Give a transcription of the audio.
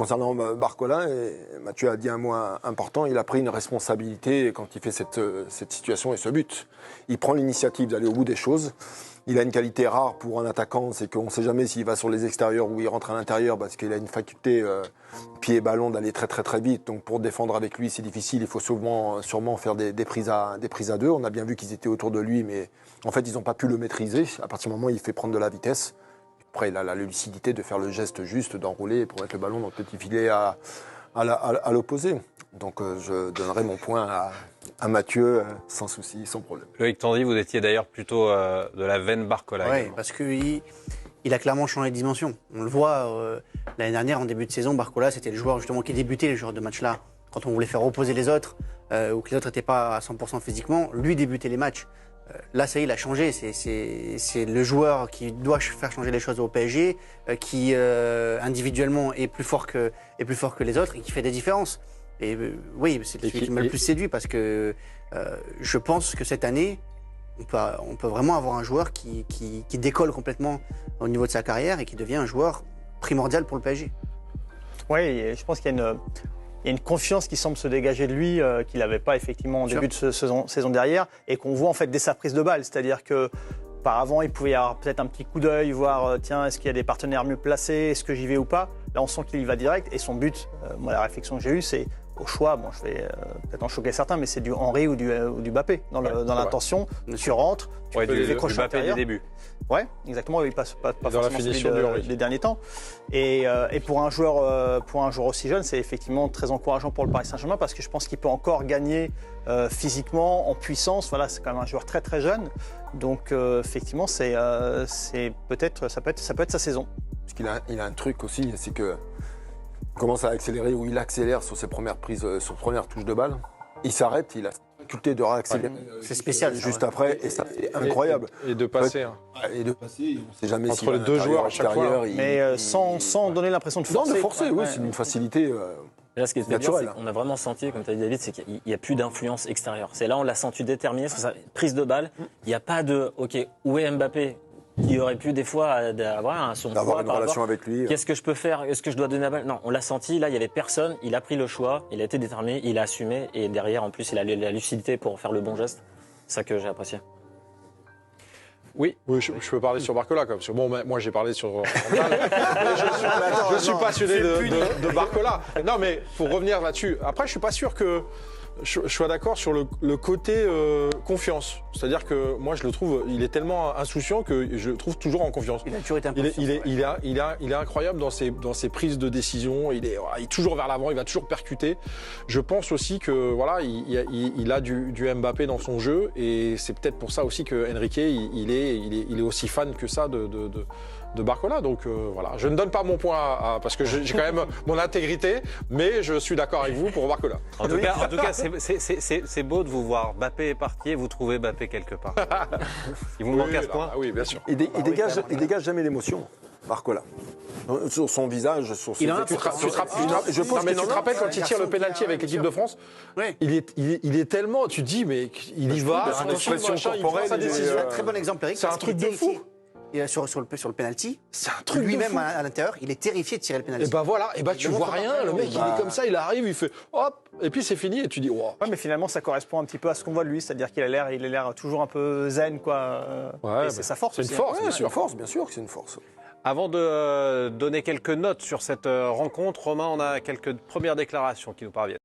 Concernant Barcola, Mathieu a dit un mot important, il a pris une responsabilité quand il fait cette situation et ce but. Il prend l'initiative d'aller au bout des choses. Il a une qualité rare pour un attaquant, c'est qu'on ne sait jamais s'il va sur les extérieurs ou il rentre à l'intérieur parce qu'il a une faculté pied et ballon d'aller très très très vite. Donc pour défendre avec lui, c'est difficile. Il faut sûrement faire des prises à deux. On a bien vu qu'ils étaient autour de lui, mais en fait, ils n'ont pas pu le maîtriser. À partir du moment où il fait prendre de la vitesse, après, il a la lucidité de faire le geste juste, d'enrouler pour mettre le ballon dans le petit filet à l'opposé. Donc je donnerai mon point à Mathieu sans souci, sans problème. Loïc Tandy, vous étiez d'ailleurs plutôt de la veine Barcola. Oui, parce qu'il a clairement changé de dimension. On le voit, l'année dernière, en début de saison, Barcola, c'était le joueur justement qui débutait les joueurs de match-là. Quand on voulait faire reposer les autres, ou que les autres n'étaient pas à 100% physiquement, lui débutait les matchs. Là, ça y est, il a changé. C'est le joueur qui doit faire changer les choses au PSG, qui individuellement est plus fort que les autres et qui fait des différences. Et oui, c'est celui qui m'a le plus séduit parce que je pense que cette année, on peut vraiment avoir un joueur qui décolle complètement au niveau de sa carrière et qui devient un joueur primordial pour le PSG. Oui, je pense qu'il y a une confiance qui semble se dégager de lui qu'il n'avait pas effectivement en début de saison dernière et qu'on voit en fait dès sa prise de balle. C'est-à-dire que par avant, il pouvait y avoir peut-être un petit coup d'œil, voir tiens, est-ce qu'il y a des partenaires mieux placés, est-ce que j'y vais ou pas. Là, on sent qu'il y va direct et son but, moi la réflexion que j'ai eue, c'est au choix, bon, je vais peut-être en choquer certains, mais c'est du Henry ou du Mbappé dans l'intention. Tu rentres, tu peux les crochet intérieur. Des débuts. Ouais, exactement. Il passe pas dans la finition des derniers temps. Et pour un joueur aussi jeune, c'est effectivement très encourageant pour le Paris Saint-Germain parce que je pense qu'il peut encore gagner physiquement, en puissance. Voilà, c'est quand même un joueur très très jeune. Donc effectivement, c'est peut-être ça peut être sa saison. Parce qu'il a un truc aussi, c'est que commence à accélérer ou il accélère sur ses premières prises, sur première touche de balle. Il s'arrête, il a la faculté de réaccélérer. C'est spécial. Juste après, et ça c'est incroyable. Et de passer. Et de passer, on ne sait jamais entre les deux joueurs à chaque fois. Mais sans donner l'impression de forcer. Non, de forcer, oui, c'est une facilité. Là, ce qui est naturel, c'est qu'on a vraiment senti, comme tu as dit David, c'est qu'il n'y a plus d'influence extérieure. C'est là on l'a senti déterminé sur sa prise de balle. Il n'y a pas de OK, où est Mbappé qui aurait pu des fois avoir son d'avoir une relation avec lui. Qu'est-ce que je peux faire? Est-ce que je dois donner la balle? Non, on l'a senti, là il n'y avait personne, il a pris le choix, il a été déterminé, il a assumé et derrière en plus il a la lucidité pour faire le bon geste. C'est ça que j'ai apprécié. Oui, je peux parler sur Barcola. Parce que bon, moi j'ai parlé sur je suis passionné de Barcola. Non, mais pour revenir là-dessus, après je suis pas sûr que je sois d'accord sur le côté confiance. C'est-à-dire que moi je le trouve, il est tellement insouciant que je le trouve toujours en confiance. Il a toujours été un peu il est incroyable dans ses prises de décision. Il est toujours vers l'avant, il va toujours percuter. Je pense aussi que voilà, il a du Mbappé dans son jeu et c'est peut-être pour ça aussi que Enrique il est aussi fan que ça de Barcola. Donc voilà, je ne donne pas mon point parce que j'ai quand même mon intégrité, mais je suis d'accord avec vous pour Barcola. En tout cas, c'est beau de vous voir. Mbappé est parti et vous trouvez Mbappé quelque part. Il vous manque à ce point. Oui, bien sûr. Il dégage jamais l'émotion, Barcola. Sur son visage, sur ses... Tu te rappelles quand il tire le pénalty avec l'équipe de France, il est tellement, tu te dis mais il y va, son expression corporelle, C'est un très bon exemple, Eric. C'est un truc de fou. Et sur le penalty, c'est un truc lui-même à l'intérieur, il est terrifié de tirer le penalty. Et bah voilà, et bah tu vois rien, le mec il est comme ça, il arrive, il fait hop, et puis c'est fini et tu dis wow. Ouais, mais finalement ça correspond un petit peu à ce qu'on voit de lui, c'est-à-dire qu'il a l'air toujours un peu zen quoi. C'est sa force. C'est une force, c'est une force, bien sûr que c'est une force. Avant de donner quelques notes sur cette rencontre, Romain, on a quelques premières déclarations qui nous parviennent.